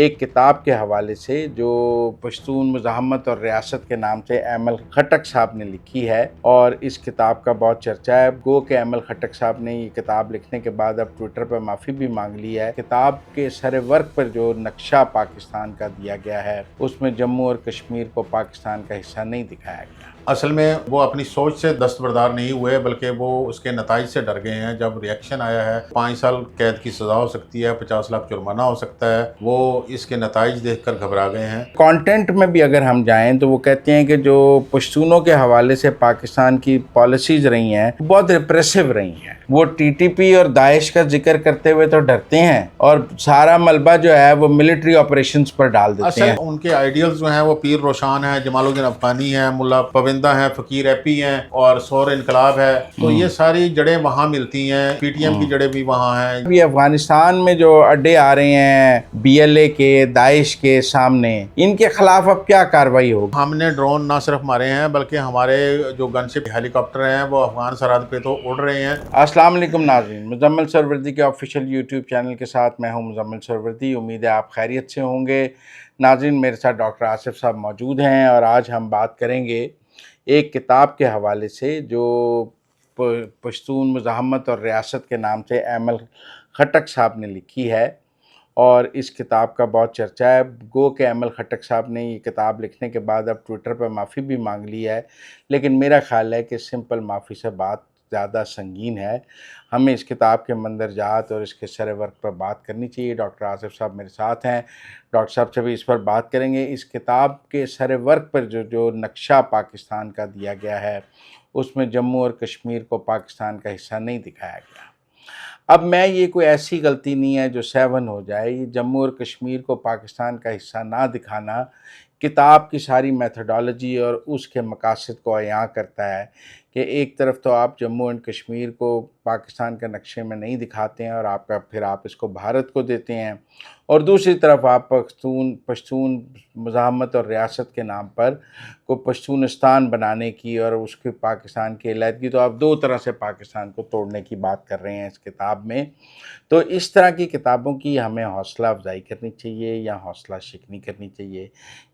ایک کتاب کے حوالے سے جو پشتون مزاحمت اور ریاست کے نام سے ایمل خٹک صاحب نے لکھی ہے، اور اس کتاب کا بہت چرچہ ہے۔ گو کہ ایمل خٹک صاحب نے یہ کتاب لکھنے کے بعد اب ٹویٹر پر معافی بھی مانگ لی ہے۔ کتاب کے سر ورق پر جو نقشہ پاکستان کا دیا گیا ہے اس میں جموں اور کشمیر کو پاکستان کا حصہ نہیں دکھایا گیا۔ اصل میں وہ اپنی سوچ سے دستبردار نہیں ہوئے، بلکہ وہ اس کے نتائج سے ڈر گئے ہیں۔ جب ریئیکشن آیا ہے 5 سال قید کی سزا ہو سکتی ہے، 50 لاکھ جرمانہ ہو سکتا ہے، وہ اس کے نتائج دیکھ کر گھبرا گئے ہیں۔ کانٹینٹ میں بھی اگر ہم جائیں تو وہ کہتے ہیں کہ جو پشتونوں کے حوالے سے پاکستان کی پالیسیز رہی ہیں بہت ریپریسو رہی ہیں۔ وہ ٹی ٹی پی اور داعش کا ذکر کرتے ہوئے تو ڈرتے ہیں، اور سارا ملبہ جو ہے وہ ملٹری آپریشنز پر ڈال دیتے ہیں۔ اصل ان کے آئیڈیلز جو ہیں وہ پیر روشان ہیں، جمال الدین افغانی ہیں، ملا پوندہ ہیں، فقیر ایپی ہیں، اور سور انقلاب ہے۔ تو یہ ساری جڑیں وہاں ملتی ہیں، پی ٹی ایم کی جڑیں بھی وہاں ہیں۔ ابھی افغانستان میں جو اڈے آ رہے ہیں بی ایل اے کے، داعش کے سامنے، ان کے خلاف اب کیا کارروائی ہوگی؟ ہم نے ڈرون نہ صرف مارے ہیں بلکہ ہمارے جو گن شپ ہیلی کاپٹر ہیں وہ افغان سرحد پہ تو اڑ رہے ہیں۔ السلام علیکم ناظرین، مزمل سروردی کے آفیشیل یوٹیوب چینل کے ساتھ میں ہوں مزمل سروردی۔ امید ہے آپ خیریت سے ہوں گے۔ ناظرین، میرے ساتھ ڈاکٹر آصف صاحب موجود ہیں، اور آج ہم بات کریں گے ایک کتاب کے حوالے سے جو پشتون مزاحمت اور ریاست کے نام سے ایمل خٹک صاحب نے لکھی ہے، اور اس کتاب کا بہت چرچہ ہے۔ گو کہ ایمل خٹک صاحب نے یہ کتاب لکھنے کے بعد اب ٹویٹر پر معافی بھی مانگ لی ہے، لیکن میرا خیال ہے کہ سمپل معافی سے بات زیادہ سنگین ہے۔ ہمیں اس کتاب کے مندرجات اور اس کے سر ورق پر بات کرنی چاہیے۔ ڈاکٹر آصف صاحب میرے ساتھ ہیں، ڈاکٹر صاحب سے بھی اس پر بات کریں گے۔ اس کتاب کے سر ورق پر جو نقشہ پاکستان کا دیا گیا ہے اس میں جموں اور کشمیر کو پاکستان کا حصہ نہیں دکھایا گیا۔ اب میں یہ کوئی ایسی غلطی نہیں ہے جو سیون ہو جائے۔ یہ جموں اور کشمیر کو پاکستان کا حصہ نہ دکھانا کتاب کی ساری میتھڈالوجی اور اس کے مقاصد کو عیاں کرتا ہے کہ ایک طرف تو آپ جموں اینڈ کشمیر کو پاکستان کے نقشے میں نہیں دکھاتے ہیں، اور پھر آپ اس کو بھارت کو دیتے ہیں، اور دوسری طرف آپ پشتون مزاحمت اور ریاست کے نام پر کو پشتونستان بنانے کی اور اس کے پاکستان کی علیحدگی، تو آپ دو طرح سے پاکستان کو توڑنے کی بات کر رہے ہیں اس کتاب میں۔ تو اس طرح کی کتابوں کی ہمیں حوصلہ افزائی کرنی چاہیے یا حوصلہ شکنی کرنی چاہیے؟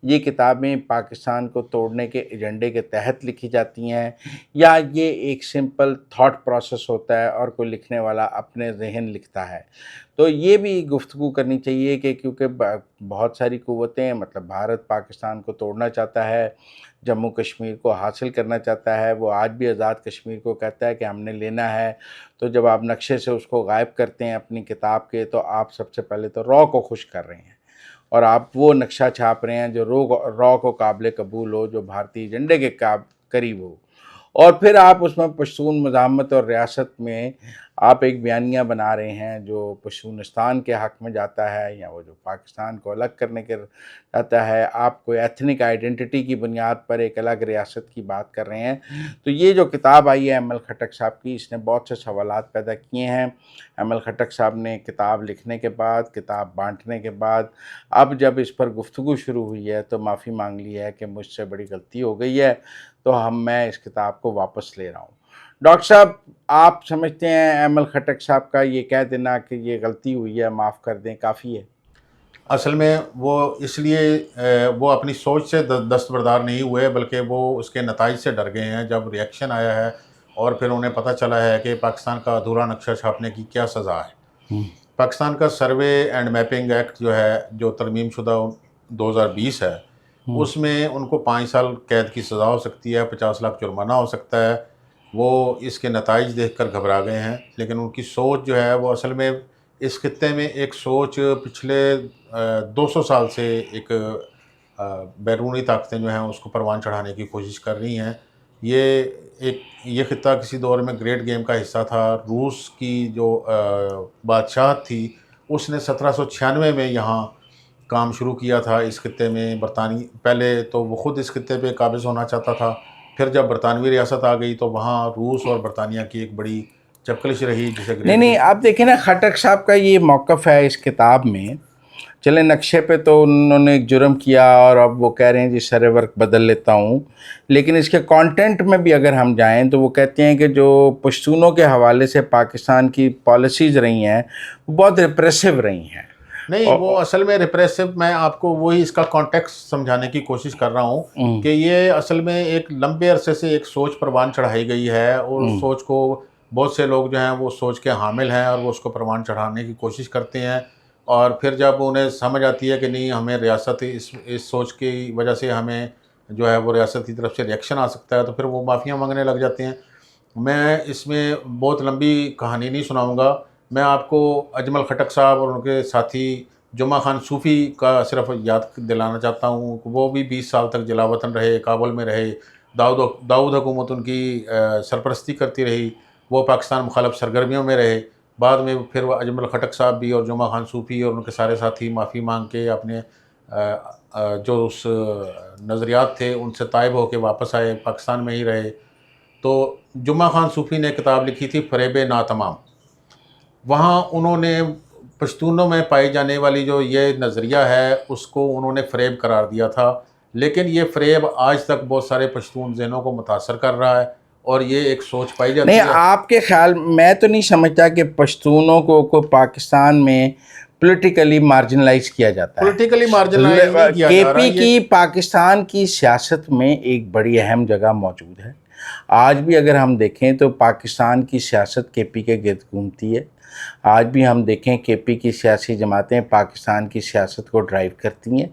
یہ کتابیں پاکستان کو توڑنے کے ایجنڈے کے تحت لکھی جاتی ہیں، یا یہ ایک سمپل تھاٹ پروسیس ہوتا ہے اور کوئی لکھنے والا اپنے ذہن لکھتا ہے؟ تو یہ بھی گفتگو کرنی چاہیے کہ کیونکہ بہت ساری قوتیں، مطلب بھارت پاکستان کو توڑنا چاہتا ہے، جموں کشمیر کو حاصل کرنا چاہتا ہے۔ وہ آج بھی آزاد کشمیر کو کہتا ہے کہ ہم نے لینا ہے۔ تو جب آپ نقشے سے اس کو غائب کرتے ہیں اپنی کتاب کے، تو آپ سب سے پہلے تو را کو خوش کر رہے ہیں، اور آپ وہ نقشہ چھاپ رہے ہیں جو را کو قابل قبول ہو، جو بھارتی ایجنڈے کے قریب ہو، اور پھر آپ اس میں پشتون مزاحمت اور ریاست میں آپ ایک بیانیہ بنا رہے ہیں جو پشتونستان کے حق میں جاتا ہے، یا وہ جو پاکستان کو الگ کرنے کے جاتا ہے۔ آپ کوئی ایتھنک آئیڈینٹی کی بنیاد پر ایک الگ ریاست کی بات کر رہے ہیں۔ تو یہ جو کتاب آئی ہے ایمل خٹک صاحب کی، اس نے بہت سے سوالات پیدا کیے ہیں۔ ایمل خٹک صاحب نے کتاب لکھنے کے بعد، کتاب بانٹنے کے بعد، اب جب اس پر گفتگو شروع ہوئی ہے تو معافی مانگ لی ہے کہ مجھ سے بڑی غلطی ہو گئی ہے، تو میں اس کتاب کو واپس لے رہا ہوں۔ ڈاکٹر صاحب، آپ سمجھتے ہیں ایمل خٹک صاحب کا یہ کہہ دینا کہ یہ غلطی ہوئی ہے، معاف کر دیں، کافی ہے؟ اصل میں وہ اس لیے وہ اپنی سوچ سے دستبردار نہیں ہوئے، بلکہ وہ اس کے نتائج سے ڈر گئے ہیں۔ جب ریئیکشن آیا ہے اور پھر انہیں پتہ چلا ہے کہ پاکستان کا ادھورا نقشہ چھاپنے کی کیا سزا ہے۔ پاکستان کا سروے اینڈ میپنگ ایکٹ جو ہے، جو ترمیم شدہ 2020 ہے، اس میں ان کو 5 سال قید کی سزا ہو سکتی ہے، 50 لاکھ جرمانہ ہو سکتا ہے۔ وہ اس کے نتائج دیکھ کر گھبرا گئے ہیں، لیکن ان کی سوچ جو ہے وہ اصل میں اس خطے میں ایک سوچ پچھلے 200 سال سے ایک بیرونی طاقتیں جو ہیں اس کو پروان چڑھانے کی کوشش کر رہی ہیں۔ یہ خطہ کسی دور میں گریٹ گیم کا حصہ تھا۔ روس کی جو بادشاہت تھی اس نے 1796 میں یہاں کام شروع کیا تھا اس خطے میں۔ برطانوی پہلے تو وہ خود اس خطے پہ قابض ہونا چاہتا تھا، پھر جب برطانوی ریاست آ گئی تو وہاں روس اور برطانیہ کی ایک بڑی چپکلش رہی جسے نہیں، آپ دیکھیں نا، خٹک صاحب کا یہ موقف ہے اس کتاب میں۔ چلے نقشے پہ تو انہوں نے ایک جرم کیا، اور اب وہ کہہ رہے ہیں جی سر ورق بدل لیتا ہوں، لیکن اس کے کانٹینٹ میں بھی اگر ہم جائیں تو وہ کہتے ہیں کہ جو پشتونوں کے حوالے سے پاکستان کی پالیسیز رہی ہیں وہ بہت ریپریسو رہی ہیں۔ نہیں وہ اصل میں ریپریسو، میں آپ کو وہی اس کا کانٹیکسٹ سمجھانے کی کوشش کر رہا ہوں کہ یہ اصل میں ایک لمبے عرصے سے ایک سوچ پروان چڑھائی گئی ہے، اور اس سوچ کو بہت سے لوگ جو ہیں وہ سوچ کے حامل ہیں اور وہ اس کو پروان چڑھانے کی کوشش کرتے ہیں، اور پھر جب انہیں سمجھ آتی ہے کہ نہیں ہمیں ریاست اس سوچ کی وجہ سے ہمیں جو ہے وہ ریاست کی طرف سے ریئیکشن آ سکتا ہے، تو پھر وہ معافیاں مانگنے لگ جاتے ہیں۔ میں اس میں بہت لمبی کہانی نہیں سناؤں گا، میں آپ کو اجمل خٹک صاحب اور ان کے ساتھی جمعہ خان صوفی کا صرف یاد دلانا چاہتا ہوں۔ وہ بھی 20 سال تک جلا وطن رہے، کابل میں رہے، داؤد حکومت ان کی سرپرستی کرتی رہی، وہ پاکستان مخالف سرگرمیوں میں رہے۔ بعد میں پھر وہ اجمل خٹک صاحب بھی اور جمعہ خان صوفی اور ان کے سارے ساتھی معافی مانگ کے اپنے جو اس نظریات تھے ان سے تائب ہو کے واپس آئے، پاکستان میں ہی رہے۔ تو جمعہ خان صوفی نے کتاب لکھی تھی فریب ناتمام، وہاں انہوں نے پشتونوں میں پائی جانے والی جو یہ نظریہ ہے اس کو انہوں نے فریب قرار دیا تھا، لیکن یہ فریب آج تک بہت سارے پشتون ذہنوں کو متاثر کر رہا ہے، اور یہ ایک سوچ پائی جاتی ہے۔ نہیں آپ کے خیال میں تو نہیں سمجھتا کہ پشتونوں کو پاکستان میں پولیٹیکلی مارجنلائز کیا جاتا ہے؟ پولیٹیکلی مارجنلائز نہیں کیا کے جا رہا پی ہے، کی پاکستان کی سیاست میں ایک بڑی اہم جگہ موجود ہے۔ آج بھی اگر ہم دیکھیں تو پاکستان کی سیاست کے پی کے گرد گھومتی ہے۔ آج بھی ہم دیکھیں کے پی کی سیاسی جماعتیں پاکستان کی سیاست کو ڈرائیو کرتی ہیں۔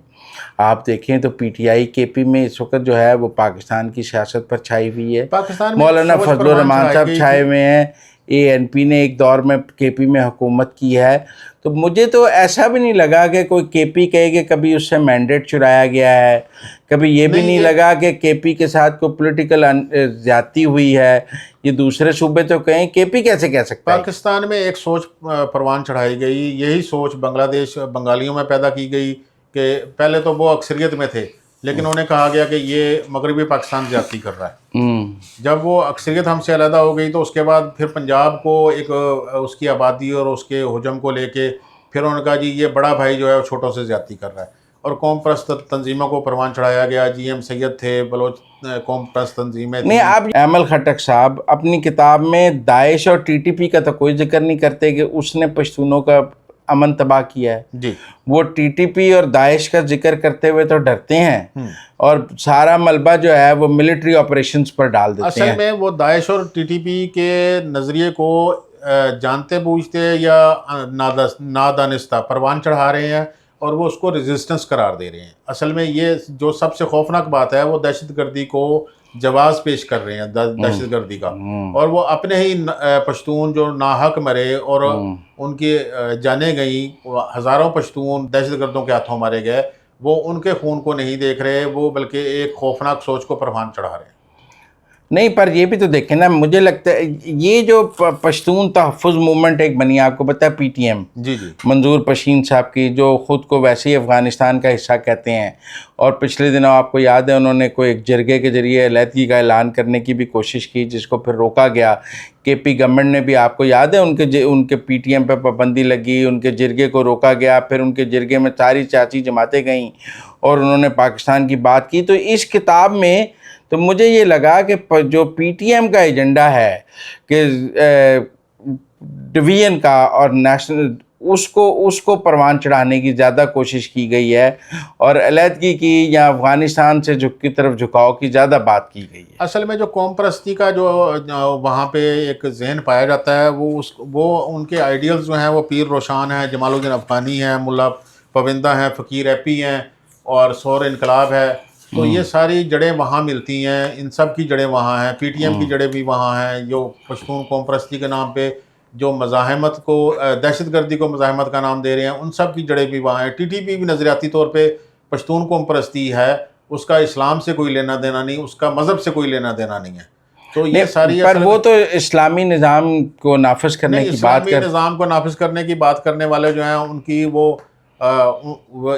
آپ دیکھیں تو پی ٹی آئی کے پی میں اس وقت جو ہے وہ پاکستان کی سیاست پر چھائی ہوئی ہے۔ پاکستان میں مولانا سوچ فضل پروان الرحمان چڑھائی صاحب گئی چھائے تھی۔ ہوئے ہیں، اے این پی نے ایک دور میں کے پی میں حکومت کی ہے۔ تو مجھے تو ایسا بھی نہیں لگا کہ کوئی کے پی کہے کہ کبھی اس سے مینڈیٹ چرایا گیا ہے، کبھی یہ بھی نہیں لگا کہ کے پی کے ساتھ کوئی پولیٹیکل زیادتی ہوئی ہے۔ یہ دوسرے صوبے تو کہیں، کے پی کیسے کہہ سکتا ہے؟ پاکستان میں ایک سوچ پروان چڑھائی گئی، یہی سوچ بنگلہ دیش بنگالیوں میں پیدا کی گئی کہ پہلے تو وہ اکثریت میں تھے، لیکن انہیں کہا گیا کہ یہ مغربی پاکستان زیادتی کر رہا ہے۔ جب وہ اکثریت ہم سے علیحدہ ہو گئی تو اس کے بعد پھر پنجاب کو ایک اس کی آبادی اور اس کے حجم کو لے کے پھر انہوں نے کہا جی یہ بڑا بھائی جو ہے وہ چھوٹوں سے زیادتی کر رہا ہے، اور قوم پرست تنظیموں کو پروان چڑھایا گیا۔ جی ایم سید تھے، بلوچ قوم پرست تنظیمیں نہیں، تھیں۔ آپ اجمل خٹک صاحب اپنی کتاب میں داعش اور ٹی ٹی پی کا تو کوئی ذکر نہیں کرتے کہ اس نے پشتونوں کا امن تباہ کیا ہے۔ جی وہ ٹی ٹی پی اور داعش کا ذکر کرتے ہوئے تو ڈرتے ہیں اور سارا ملبہ جو ہے وہ ملٹری آپریشنز پر ڈال دیتے اصل ہیں۔ میں وہ داعش اور ٹی ٹی پی کے نظریے کو جانتے بوجھتے یا نادانستہ پروان چڑھا رہے ہیں، اور وہ اس کو ریزسٹنس قرار دے رہے ہیں۔ اصل میں یہ جو سب سے خوفناک بات ہے، وہ دہشت گردی کو جواز پیش کر رہے ہیں، دہشت گردی کا، اور وہ اپنے ہی پشتون جو ناحق مرے اور ان کی جانیں گئیں، ہزاروں پشتون دہشت گردوں کے ہاتھوں مارے گئے، وہ ان کے خون کو نہیں دیکھ رہے، وہ بلکہ ایک خوفناک سوچ کو پروان چڑھا رہے ہیں۔ نہیں، پر یہ بھی تو دیکھیں نا، مجھے لگتا ہے یہ جو پشتون تحفظ موومنٹ ایک بنی، آپ کو پتہ ہے پی ٹی ایم، جی جی منظور پشین صاحب کی، جو خود کو ویسے ہی افغانستان کا حصہ کہتے ہیں، اور پچھلے دنوں آپ کو یاد ہے انہوں نے کوئی ایک جرگے کے ذریعے علیحدگی کا اعلان کرنے کی بھی کوشش کی، جس کو پھر روکا گیا۔ کے پی گورنمنٹ نے بھی، آپ کو یاد ہے ان کے پی ٹی ایم پہ پابندی لگی، ان کے جرگے کو روکا گیا، پھر ان کے جرگے میں ساری سیاسی جماعتیں گئیں اور انہوں نے پاکستان کی بات کی۔ تو اس کتاب میں تو مجھے یہ لگا کہ جو پی ٹی ایم کا ایجنڈا ہے کہ ڈویژن کا اور نیشنل، اس کو پروان چڑھانے کی زیادہ کوشش کی گئی ہے، اور علیحدگی کی یا افغانستان سے کی طرف جھکاؤ کی زیادہ بات کی گئی ہے۔ اصل میں جو قوم پرستی کا جو وہاں پہ ایک ذہن پایا جاتا ہے، وہ ان کے آئیڈیلز جو ہیں وہ پیر روشان ہیں، جمال الدین افغانی ہیں، ملا پوندہ ہیں، فقیر ایپی ہیں، اور سور انقلاب ہے۔ تو یہ ساری جڑیں وہاں ملتی ہیں، ان سب کی جڑیں وہاں ہیں، پی ٹی ایم کی جڑیں بھی وہاں ہیں، جو پشتون قوم پرستی کے نام پہ جو مزاحمت کو، دہشت گردی کو مزاحمت کا نام دے رہے ہیں، ان سب کی جڑیں بھی وہاں ہیں۔ ٹی ٹی پی بھی نظریاتی طور پہ پشتون قوم پرستی ہے، اس کا اسلام سے کوئی لینا دینا نہیں، اس کا مذہب سے کوئی لینا دینا نہیں ہے۔ تو یہ ساری پر وہ تو اسلامی نظام کو نافذ کرنے کی بات اسلامی نظام کو نافذ کرنے کی بات کرنے والے جو ہیں ان کی وہ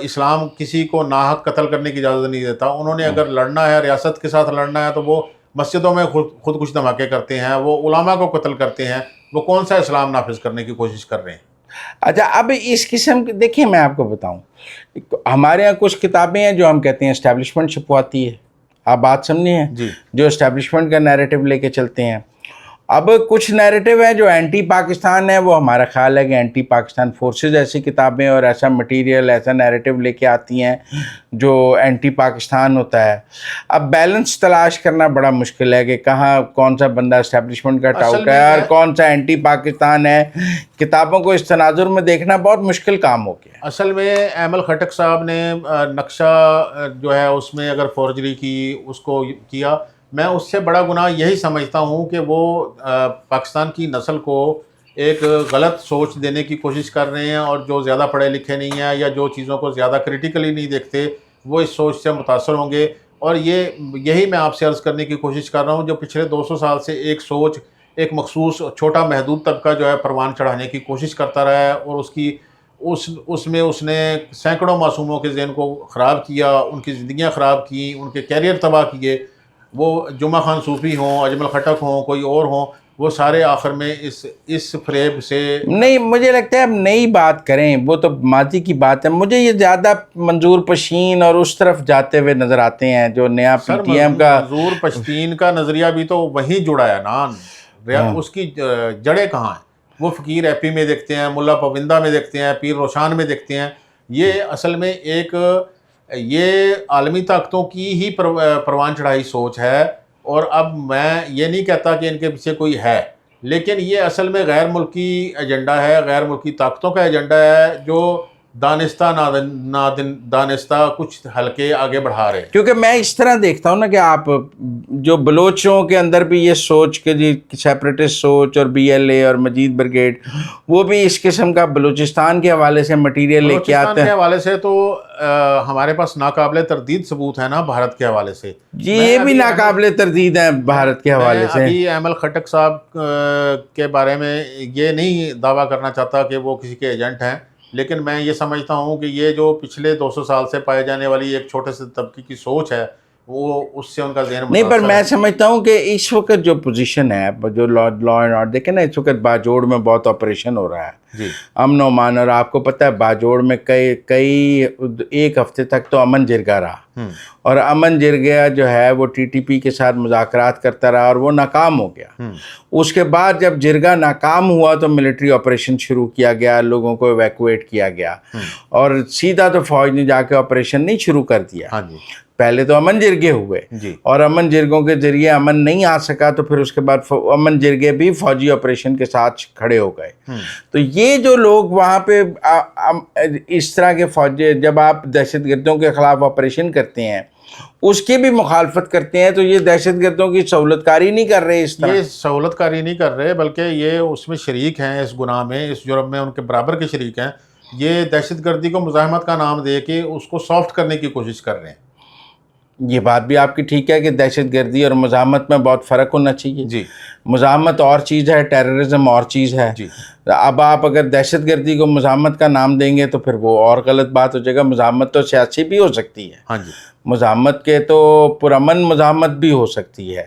اسلام کسی کو ناحق قتل کرنے کی اجازت نہیں دیتا۔ انہوں نے اگر لڑنا ہے، ریاست کے ساتھ لڑنا ہے، تو وہ مسجدوں میں خودکش دھماکے کرتے ہیں، وہ علماء کو قتل کرتے ہیں، وہ کون سا اسلام نافذ کرنے کی کوشش کر رہے ہیں؟ اچھا، اب اس قسم کی دیکھیں، میں آپ کو بتاؤں، ہمارے یہاں کچھ کتابیں ہیں جو ہم کہتے ہیں اسٹیبلشمنٹ چھپواتی ہے، آپ بات سمجھیں ہیں، جی جو اسٹیبلشمنٹ کا نیریٹو لے کے چلتے ہیں۔ اب کچھ نیریٹو ہیں جو اینٹی پاکستان ہے، وہ ہمارا خیال ہے کہ اینٹی پاکستان فورسز ایسی کتابیں اور ایسا مٹیریل، ایسا نیریٹو لے کے آتی ہیں جو اینٹی پاکستان ہوتا ہے۔ اب بیلنس تلاش کرنا بڑا مشکل ہے کہ کہاں کون سا بندہ اسٹیبلشمنٹ کا ٹاؤٹ ہے اور کون سا اینٹی پاکستان ہے۔ کتابوں کو اس تناظر میں دیکھنا بہت مشکل کام ہو گیا۔ اصل میں ایمل خٹک صاحب نے نقشہ جو ہے اس میں اگر فورجری کی، اس کو کیا، میں اس سے بڑا گناہ یہی سمجھتا ہوں کہ وہ پاکستان کی نسل کو ایک غلط سوچ دینے کی کوشش کر رہے ہیں، اور جو زیادہ پڑھے لکھے نہیں ہیں یا جو چیزوں کو زیادہ کریٹیکلی نہیں دیکھتے وہ اس سوچ سے متاثر ہوں گے۔ اور یہی میں آپ سے عرض کرنے کی کوشش کر رہا ہوں، جو پچھلے 200 سال سے ایک سوچ، ایک مخصوص چھوٹا محدود طبقہ جو ہے پروان چڑھانے کی کوشش کرتا رہا ہے، اور اس میں اس نے سینکڑوں معصوموں کے ذہن کو خراب کیا، ان کی زندگیاں خراب کی، ان کے کیریئر تباہ کیے۔ وہ جمعہ خان صوفی ہوں، اجمل خٹک ہوں، کوئی اور ہوں، وہ سارے آخر میں اس فریب سے نہیں، مجھے لگتا ہے اب نئی بات کریں، وہ تو ماضی کی بات ہے۔ مجھے یہ زیادہ منظور پشین اور اس طرف جاتے ہوئے نظر آتے ہیں جو نیا پی ٹی ایم کا۔ منظور پشتین کا نظریہ بھی تو وہیں جڑا ہے نا، اس کی جڑیں کہاں ہیں؟ وہ فقیر ایپی میں دیکھتے ہیں، ملا پوندہ میں دیکھتے ہیں، پیر روشان میں دیکھتے ہیں۔ یہ اصل میں یہ عالمی طاقتوں کی ہی پروان چڑھائی سوچ ہے۔ اور اب میں یہ نہیں کہتا کہ ان کے پیچھے کوئی ہے، لیکن یہ اصل میں غیر ملکی ایجنڈا ہے، غیر ملکی طاقتوں کا ایجنڈا ہے، جو دانستہ دانستہ کچھ حلقے آگے بڑھا رہے ہیں۔ کیونکہ میں اس طرح دیکھتا ہوں نا کہ آپ جو بلوچوں کے اندر بھی یہ سوچ کہ جی سیپریٹسٹ سوچ، اور بی ایل اے اور مجید بریگیڈ، وہ بھی اس قسم کا بلوچستان کے حوالے سے مٹیریل لے کے آتے ہیں۔ بلوچستان کے حوالے سے تو ہمارے پاس ناقابل تردید ثبوت ہے نا بھارت کے حوالے سے۔ جی یہ بھی ناقابل تردید ہیں بھارت کے حوالے سے۔ ابھی ایمل خٹک صاحب کے بارے میں یہ نہیں دعویٰ کرنا چاہتا کہ وہ کسی کے ایجنٹ ہیں، لیکن میں یہ سمجھتا ہوں کہ یہ جو پچھلے 200 سال سے پائے جانے والی ایک چھوٹے سے طبقے کی سوچ ہے، وہ اس سے ان کا ذہن نہیں، پر میں سمجھتا ہوں کہ اس وقت جو پوزیشن ہے، جو لا اینڈ آرڈر، دیکھیں نا اس وقت باجوڑ میں بہت آپریشن ہو رہا ہے، جی امن و امان، اور آپ کو پتہ ہے باجوڑ میں کئی ایک ہفتے تک تو امن جرگا رہا، اور امن جرگا جو ہے وہ ٹی ٹی پی کے ساتھ مذاکرات کرتا رہا اور وہ ناکام ہو گیا۔ اس کے بعد جب جرگا ناکام ہوا تو ملٹری آپریشن شروع کیا گیا، لوگوں کو ایویکویٹ کیا گیا، اور سیدھا تو فوج نے جا کے آپریشن نہیں شروع کر دیا۔ ہاں جی، پہلے تو امن جرگے ہوئے، جی، اور امن جرگوں کے ذریعے امن نہیں آ سکا تو پھر اس کے بعد امن جرگے بھی فوجی آپریشن کے ساتھ کھڑے ہو گئے۔ تو یہ جو لوگ وہاں پہ اس طرح کے فوجی، جب آپ دہشت گردوں کے خلاف آپریشن کرتے ہیں، اس کی بھی مخالفت کرتے ہیں، تو یہ دہشت گردوں کی سہولت کاری نہیں کر رہے، اس طرح یہ سہولت کاری نہیں کر رہے، بلکہ یہ اس میں شریک ہیں، اس گناہ میں، اس جرم میں ان کے برابر کے شریک ہیں۔ یہ دہشت گردی کو مزاحمت کا نام دے کے اس کو سافٹ کرنے کی کوشش کر رہے ہیں۔ یہ بات بھی آپ کی ٹھیک ہے کہ دہشت گردی اور مزاحمت میں بہت فرق ہونا چاہیے۔ جی، مزاحمت اور چیز ہے، ٹیررزم اور چیز ہے۔ جی، اب آپ اگر دہشت گردی کو مزاحمت کا نام دیں گے تو پھر وہ اور غلط بات ہو جائے گا۔ مزاحمت تو سیاسی بھی ہو سکتی ہے، ہاں جی، مزاحمت کے تو پرامن مزاحمت بھی ہو سکتی ہے۔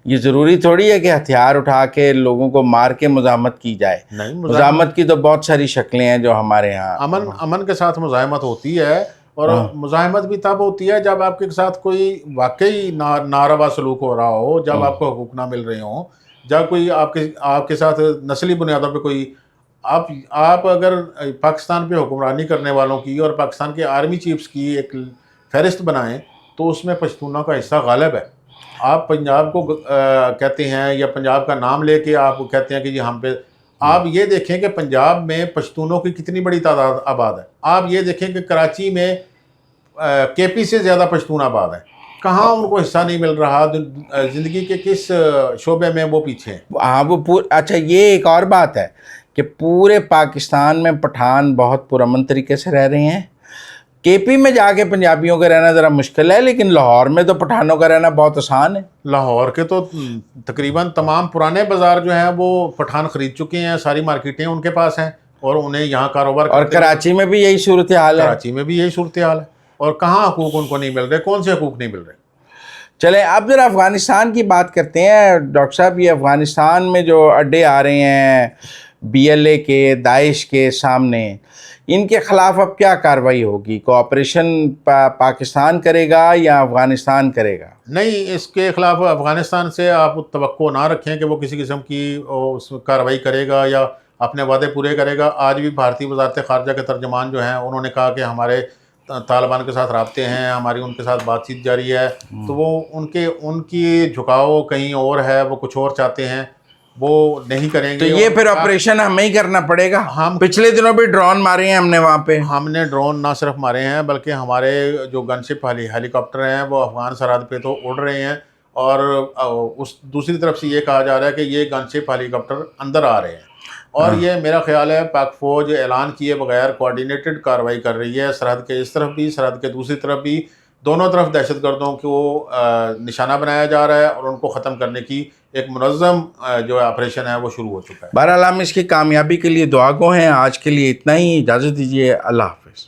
یہ ضروری تھوڑی ہے کہ ہتھیار اٹھا کے لوگوں کو مار کے مزاحمت کی جائے۔ نہیں، مزاحمت کی تو بہت ساری شکلیں ہیں جو ہمارے ہاں۔ امن کے ساتھ مزاحمت ہوتی ہے، اور مزاحمت بھی تب ہوتی ہے جب آپ کے ساتھ کوئی واقعی ناروا سلوک ہو رہا ہو، جب آپ کو حقوق نہ مل رہے ہوں، جب کوئی آپ کے ساتھ نسلی بنیادوں پہ کوئی آپ اگر پاکستان پہ حکمرانی کرنے والوں کی اور پاکستان کے آرمی چیفز کی ایک فہرست بنائیں تو اس میں پشتونوں کا حصہ غالب ہے۔ آپ پنجاب کو کہتے ہیں، یا پنجاب کا نام لے کے آپ کہتے ہیں کہ جی ہم پہ، آپ یہ دیکھیں کہ پنجاب میں پشتونوں کی کتنی بڑی تعداد آباد ہے۔ آپ یہ دیکھیں کہ کراچی میں کے پی سے زیادہ پشتون آباد ہیں۔ کہاں ان کو حصہ نہیں مل رہا؟ زندگی کے کس شعبے میں وہ پیچھے ہیں؟ ہاں وہ اچھا، یہ ایک اور بات ہے کہ پورے پاکستان میں پٹھان بہت پرامن طریقے سے رہ رہے ہیں۔ کے پی میں جا کے پنجابیوں کا رہنا ذرا مشکل ہے، لیکن لاہور میں تو پٹھانوں کا رہنا بہت آسان ہے۔ لاہور کے تو تقریباً تمام پرانے بازار جو ہیں وہ پٹھان خرید چکے ہیں، ساری مارکیٹیں ان کے پاس ہیں، اور انہیں یہاں کاروبار اور کراچی میں بھی یہی صورتحال ہے۔ کراچی میں بھی یہی صورتحال ہے، اور کہاں حقوق ان کو نہیں مل رہے؟ کون سے حقوق نہیں مل رہے؟ چلیں اب ذرا افغانستان کی بات کرتے ہیں ڈاکٹر صاحب۔ یہ افغانستان میں جو اڈے آ رہے ہیں BLA کے, داعش کے سامنے، ان کے خلاف اب کیا کارروائی ہوگی؟ کوآپریشن پاکستان کرے گا یا افغانستان کرے گا؟ نہیں، اس کے خلاف افغانستان سے آپ توقع نہ رکھیں کہ وہ کسی قسم کی کارروائی کرے گا یا اپنے وعدے پورے کرے گا۔ آج بھی بھارتی وزارت خارجہ کے ترجمان جو ہیں انہوں نے کہا کہ ہمارے طالبان کے ساتھ رابطے ہیں، ہماری ان کے ساتھ بات چیت جاری ہے، تو وہ ان کی جھکاؤ کہیں اور ہے، وہ کچھ اور چاہتے ہیں، وہ نہیں کریں گے۔ تو یہ پھر آپریشن ہمیں ہی کرنا پڑے گا؟ پچھلے دنوں بھی ڈرون مارے ہیں ہم نے وہاں پہ، ہم نے ڈرون نہ صرف مارے ہیں بلکہ ہمارے جو گن شپ ہیلی کاپٹر ہیں وہ افغان سرحد پہ تو اڑ رہے ہیں، اور اس دوسری طرف سے یہ کہا جا رہا ہے کہ یہ گن شپ ہیلی کاپٹر اندر آ رہے ہیں، اور یہ میرا خیال ہے پاک فوج اعلان کیے بغیر کوارڈینیٹڈ کارروائی کر رہی ہے، سرحد کے اس طرف بھی سرحد کے دوسری طرف بھی، دونوں طرف دہشت گردوں کو نشانہ بنایا جا رہا ہے، اور ان کو ختم کرنے کی ایک منظم جو آپریشن ہے وہ شروع ہو چکا ہے۔ بہرحال ہم اس کی کامیابی کے لیے دعا گو ہیں۔ آج کے لیے اتنا ہی، اجازت دیجیے، اللہ حافظ۔